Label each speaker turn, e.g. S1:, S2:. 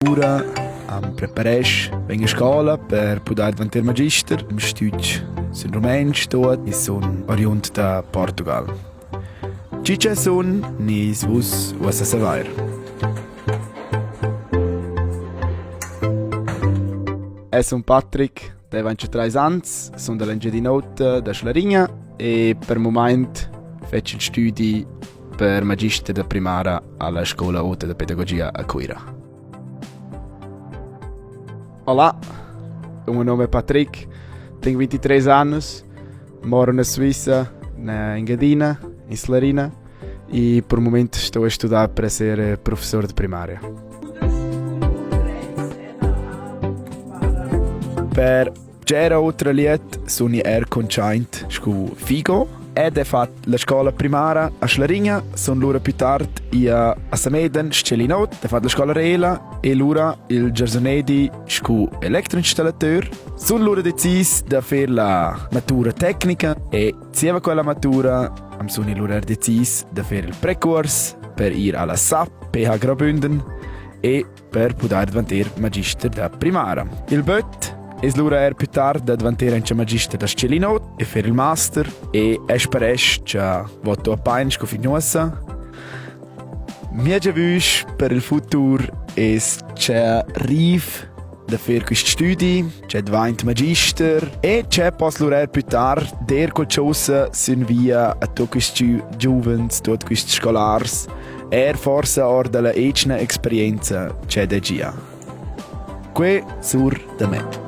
S1: Ora am preparesch venga a scola per poder diventare magister. Im Stütz sind Rumänsch dort, ich son oriunt da Portugal. Cice son nis vus was a savoir. Son Patrick, der 23 ans, son dell'Engiadinota da Schlaringa e per moment faccio studi per magister da primara alla scuola alta di pedagogia a Coira. Olá, o meu nome é Patrick, tenho 23 anos, moro na Suíça, na Engadina, em Celarina, e por momento estou a estudar para ser professor de primária. Per c'era oltre liet sono conciant scu Figo ed è fatto la scuola primaria a Schlaringa, sono l'ora più tardi a Sameden Scelinot, è fatto la scuola Rela e l'ora il Gersonedi scu elettroinstallatore. Sono l'ora deciso da fare la matura tecnica e insieme a quella matura am sono l'ora deciso da fare il precorso per ir alla SAP PH Graubünden e per poter diventare magister da primaria. Il bot es l'ura più tardi da diventare anche magister da Scelinot e fare il master e speresch che voto a pains con fignosa. Mia giavus per il futuro es che riv da fare questi studi, che diventa magister e che pos l'ura più tardi der qualcosa sin via a tutti questi giovens, tutti questi scolars forse or della ecna esperienza che da gia. Que sur da me.